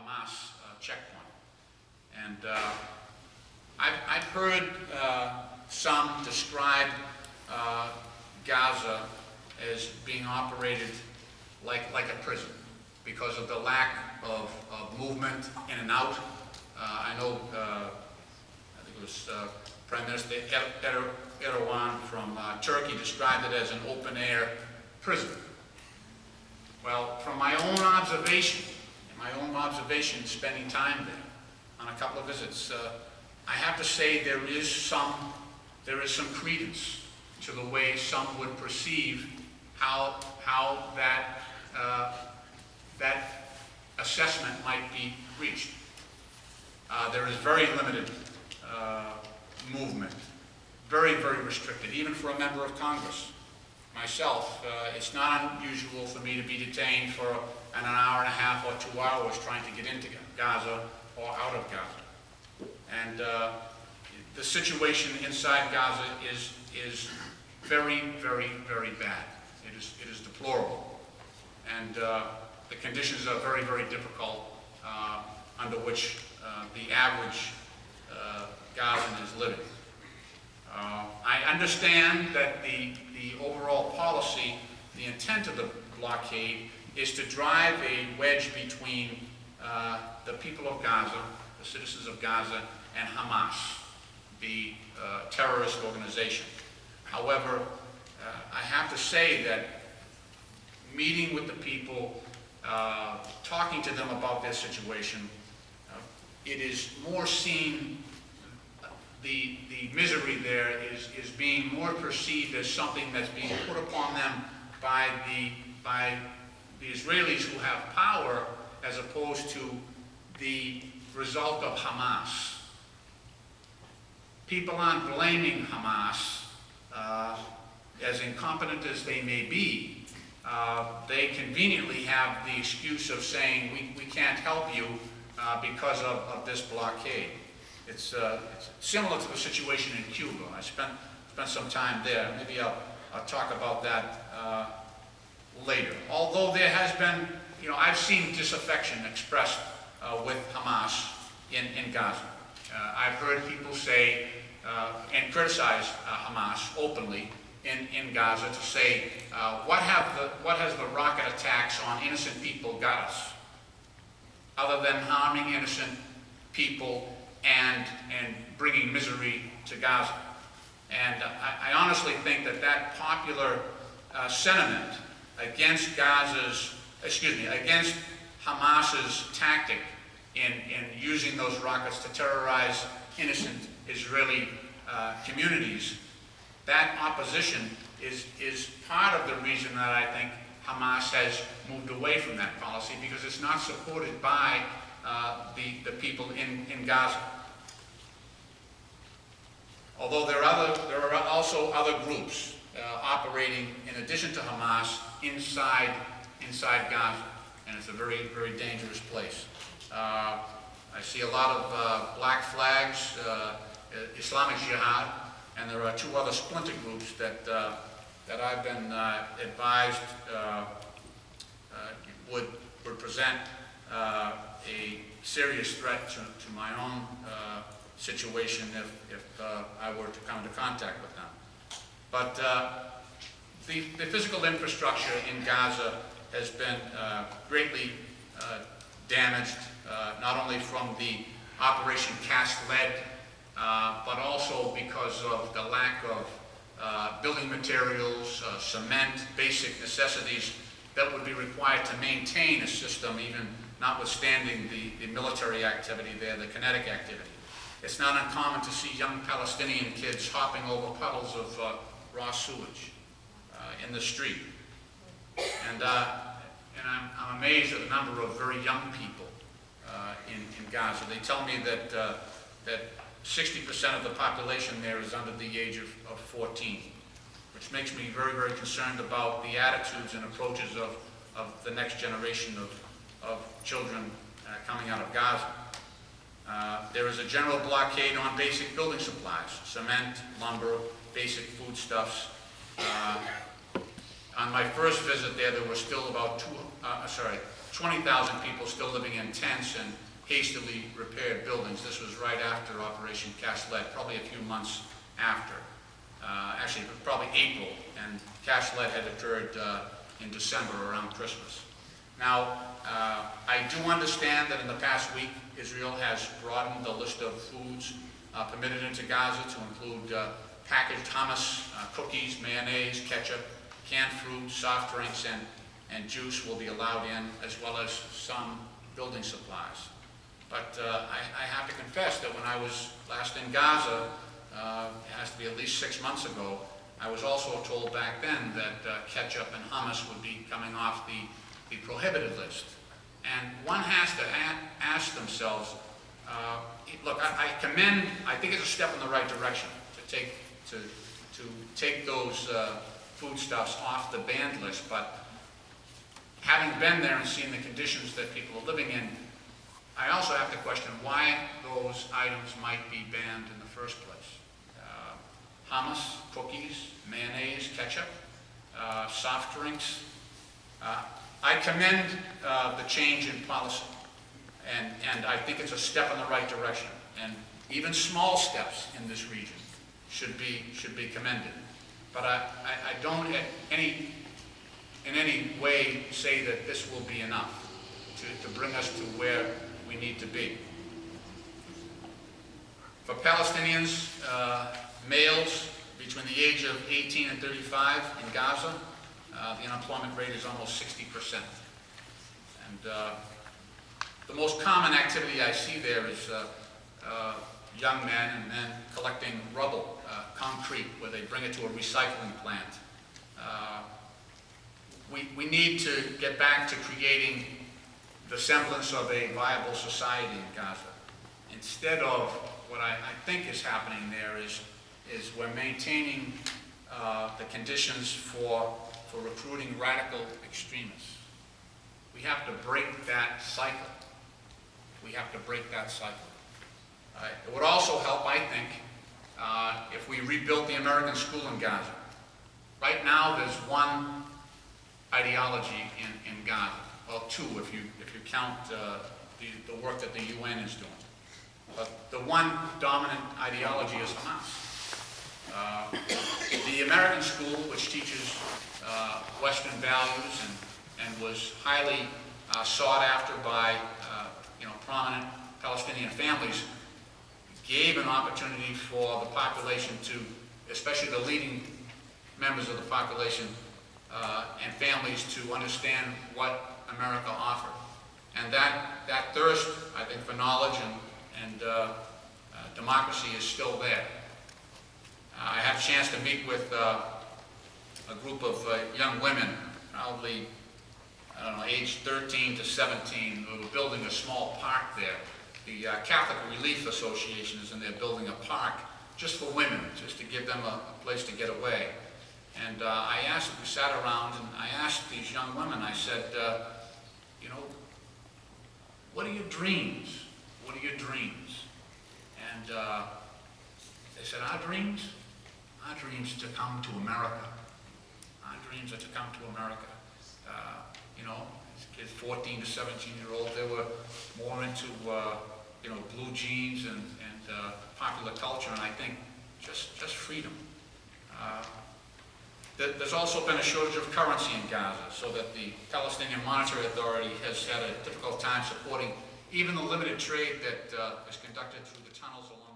Hamas checkpoint. And I've heard some describe Gaza as being operated like a prison because of the lack of movement in and out. I know, I think it was Prime Minister Erdogan from Turkey described it as an open-air prison. Well, from my own observation, spending time there on a couple of visits, I have to say there is some credence to the way some would perceive how that assessment might be reached. There is very limited movement, very, very restricted, even for a member of Congress. Myself, it's not unusual for me to be detained for an hour and a half or 2 hours trying to get into Gaza or out of Gaza. And the situation inside Gaza is very, very, very bad. It is deplorable. And the conditions are very, very difficult under which the average Gazan is living. I understand that the overall policy, the intent of the blockade, is to drive a wedge between the people of Gaza, the citizens of Gaza, and Hamas, the terrorist organization. However, I have to say that meeting with the people, talking to them about their situation, it is more seen, the misery there is being more perceived as something that's being put upon them by the Israelis who have power, as opposed to the result of Hamas. People aren't blaming Hamas, as incompetent as they may be. They conveniently have the excuse of saying, we can't help you because of this blockade. It's similar to the situation in Cuba. I spent some time there. Maybe I'll talk about that later. Although there has been, I've seen disaffection expressed with Hamas in Gaza. I've heard people say and criticize Hamas openly in Gaza to say, what has the rocket attacks on innocent people got us, other than harming innocent people and bringing misery to Gaza. And I honestly think that popular sentiment against against Hamas's tactic in using those rockets to terrorize innocent Israeli communities, that opposition is part of the reason that I think Hamas has moved away from that policy, because it's not supported by the people in Gaza. Although there are also other groups operating in addition to Hamas inside Gaza, and it's a very, very dangerous place. I see a lot of black flags, Islamic Jihad, and there are two other splinter groups that I've been advised would present a serious threat to my own situation if I were to come into contact with them. But the physical infrastructure in Gaza has been greatly damaged, not only from the Operation Cast Lead, but also because of the lack of building materials, cement, basic necessities that would be required to maintain a system, even notwithstanding the military activity there, the kinetic activity. It's not uncommon to see young Palestinian kids hopping over puddles of raw sewage in the street. And I'm amazed at the number of very young people in Gaza. They tell me that 60% of the population there is under the age of 14, which makes me very, very concerned about the attitudes and approaches of the next generation of children coming out of Gaza. There is a general blockade on basic building supplies, cement, lumber, basic foodstuffs. On my first visit there were still about 20,000 people still living in tents and hastily repaired buildings. This was right after Operation Cast Lead, probably a few months after. Actually, probably April, and Cast Lead had occurred in December around Christmas. Now, I do understand that in the past week, Israel has broadened the list of foods permitted into Gaza to include packaged hummus, cookies, mayonnaise, ketchup, canned fruit, soft drinks, and juice will be allowed in, as well as some building supplies. But I have to confess that when I was last in Gaza, it has to be at least 6 months ago, I was also told back then that ketchup and hummus would be coming off the prohibited list. And one has to ask themselves, look, I think it's a step in the right direction to take those foodstuffs off the banned list, but having been there and seen the conditions that people are living in, I also have to question why those items might be banned in the first place. Hummus, cookies, mayonnaise, ketchup, soft drinks. I commend the change in policy, and I think it's a step in the right direction. And even small steps in this region should be commended. But I don't in any way say that this will be enough to bring us to where we need to be. For Palestinians, males between the age of 18 and 35 in Gaza, the unemployment rate is almost 60%. And the most common activity I see there is young men and men collecting rubble, concrete, where they bring it to a recycling plant. We need to get back to creating the semblance of a viable society in Gaza. Instead of what I think is happening there is we're maintaining the conditions for recruiting radical extremists. We have to break that cycle. We have to break that cycle. It would also help, I think, if we rebuilt the American school in Gaza. Right now, there's one ideology in Gaza. Well, two, if you count the work that the UN is doing. But the one dominant ideology is Hamas. The American school, which teaches Western values and was highly sought after by prominent Palestinian families, gave an opportunity for the population to, especially the leading members of the population and families, to understand what America offered. And that thirst, I think, for knowledge and democracy is still there. I had a chance to meet with a group of young women, probably, I don't know, aged 13 to 17, who were building a small park there. The Catholic Relief Association is in there building a park just for women, just to give them a place to get away. And I asked, we sat around, and I asked these young women, I said, what are your dreams? What are your dreams? And they said, our dreams to come to America. Our dreams are to come to America. Kids 14 to 17-year-olds, they were more into, blue jeans and popular culture, and I think just freedom. There's also been a shortage of currency in Gaza, so that the Palestinian Monetary Authority has had a difficult time supporting even the limited trade that is conducted through the tunnels along